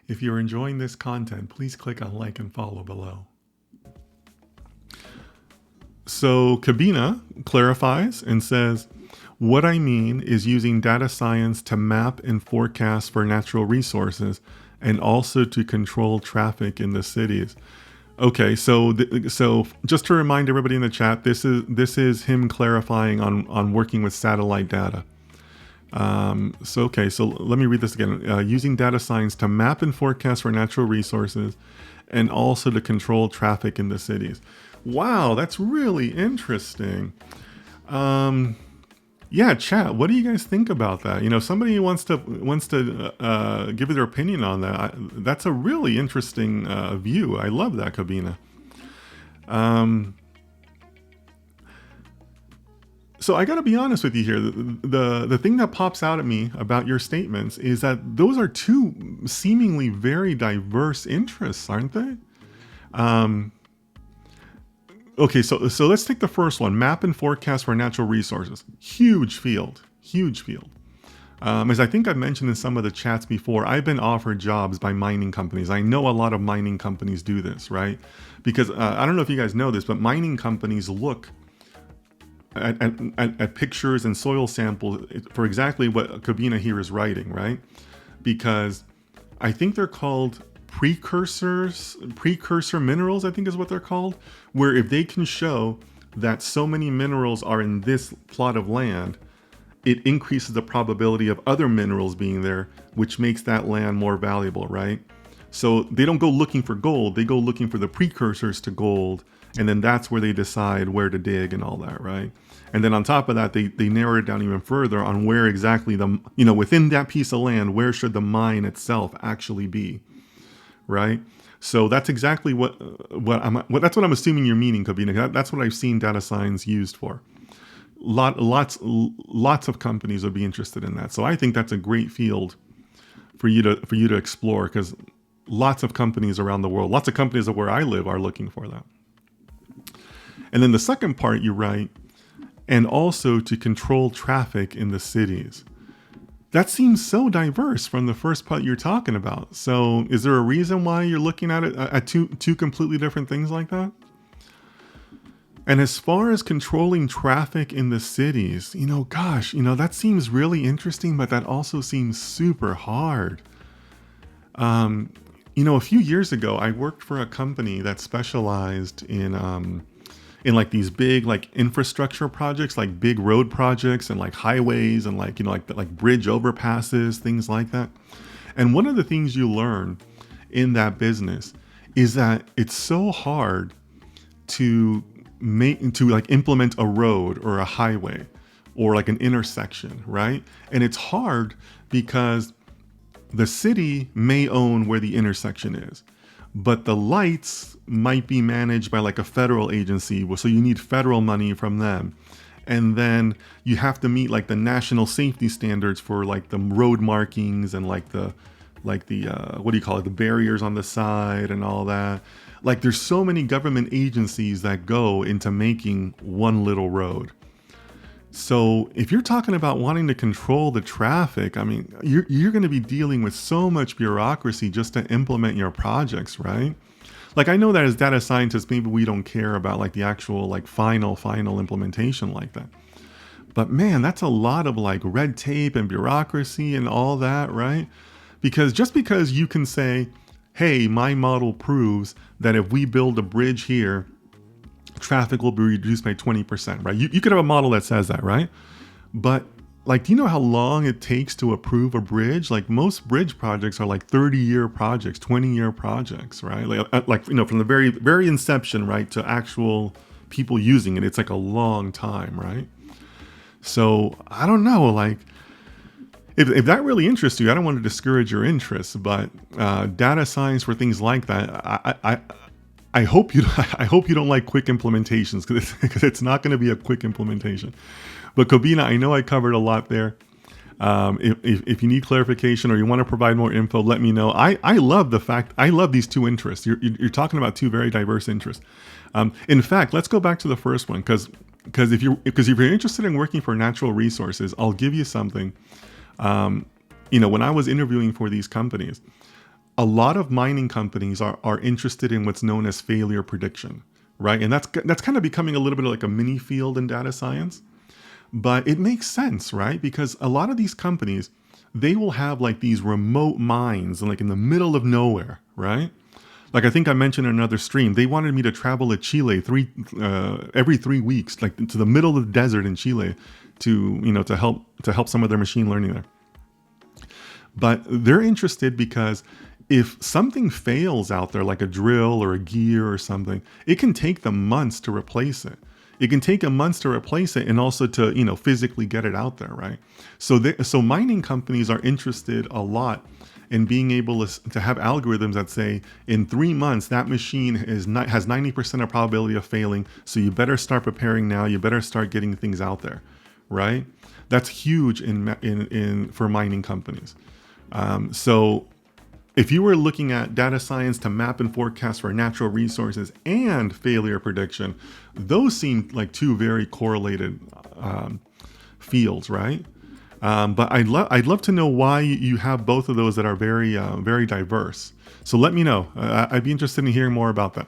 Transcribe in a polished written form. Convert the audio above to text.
If you're enjoying this content, please click on like and follow below. So Kabina clarifies and says, what I mean is using data science to map and forecast for natural resources and also to control traffic in the cities. Okay, so just to remind everybody in the chat, this is him clarifying on working with satellite data. So let me read this again. Using data science to map and forecast for natural resources and also to control traffic in the cities. Wow, that's really interesting. Yeah, chat. What do you guys think about that? You know, somebody wants to give their opinion on that. That's a really interesting view. I love that, Kabina. So I got to be honest with you here. The thing that pops out at me about your statements is that those are two seemingly very diverse interests, aren't they? Okay, so let's take the first one, map and forecast for natural resources. Huge field. As I think I've mentioned in some of the chats before, I've been offered jobs by mining companies. I know a lot of mining companies do this, right? Because I don't know if you guys know this, but mining companies look at pictures and soil samples for exactly what Kabina here is writing, right? Because I think they're called precursor minerals, I think is what they're called, where if they can show that so many minerals are in this plot of land, it increases the probability of other minerals being there, which makes that land more valuable, right? So they don't go looking for gold, they go looking for the precursors to gold, and then that's where they decide where to dig and all that, right? And then on top of that, they narrow it down even further on where exactly within that piece of land, where should the mine itself actually be, right? So that's exactly that's what I'm assuming you're meaning, Kabina. That's what I've seen data science used for. Lots of companies would be interested in that. So I think that's a great field for you to explore, because lots of companies around the world, lots of companies where I live are looking for that. And then the second part you write, and also to control traffic in the cities. That seems so diverse from the first part you're talking about. So is there a reason why you're looking at it at two completely different things like that? And as far as controlling traffic in the cities, that seems really interesting, but that also seems super hard. A few years ago, I worked for a company that specialized in like these big like infrastructure projects, like big road projects and like highways and like bridge overpasses, things like that. And one of the things you learn in that business is that it's so hard to implement a road or a highway or like an intersection, right? And it's hard because the city may own where the intersection is, but the lights might be managed by like a federal agency, so you need federal money from them. And then you have to meet like the national safety standards for like the road markings and like the the barriers on the side and all that. Like there's so many government agencies that go into making one little road. So if you're talking about wanting to control the traffic, I mean, you're going to be dealing with so much bureaucracy just to implement your projects, right? Like I know that as data scientists, maybe we don't care about like the actual like final implementation like that. But man, that's a lot of like red tape and bureaucracy and all that, right? Because just because you can say, hey, my model proves that if we build a bridge here, traffic will be reduced by 20%, right? You could have a model that says that, right? But like, do you know how long it takes to approve a bridge? Like most bridge projects are like 30-year projects, 20-year projects, right? From the very, very inception, right, to actual people using it, it's like a long time, right? So I don't know, like, if that really interests you, I don't want to discourage your interest, but data science for things like that, I hope you don't like quick implementations, because it's not going to be a quick implementation. But Kobina, I know I covered a lot there. If you need clarification or you want to provide more info, let me know. I love these two interests. You're talking about two very diverse interests. In fact, let's go back to the first one, because if you're interested in working for natural resources, I'll give you something. When I was interviewing for these companies, a lot of mining companies are interested in what's known as failure prediction, right? And that's kind of becoming a little bit like a mini field in data science. But it makes sense, right? Because a lot of these companies, they will have like these remote mines, like in the middle of nowhere, right? Like I think I mentioned in another stream, they wanted me to travel to Chile every 3 weeks, like to the middle of the desert in Chile, to help some of their machine learning there. But they're interested because if something fails out there, like a drill or a gear or something, it can take them months to replace it. It can take them months to replace it and also to, physically get it out there, right? So mining companies are interested a lot in being able to have algorithms that say in 3 months that machine has 90% of probability of failing. So you better start preparing now. You better start getting things out there, right? That's huge in for mining companies. So if you were looking at data science to map and forecast for natural resources and failure prediction, those seem like two very correlated fields, right? But I'd love to know why you have both of those that are very diverse. So let me know. I'd be interested in hearing more about that.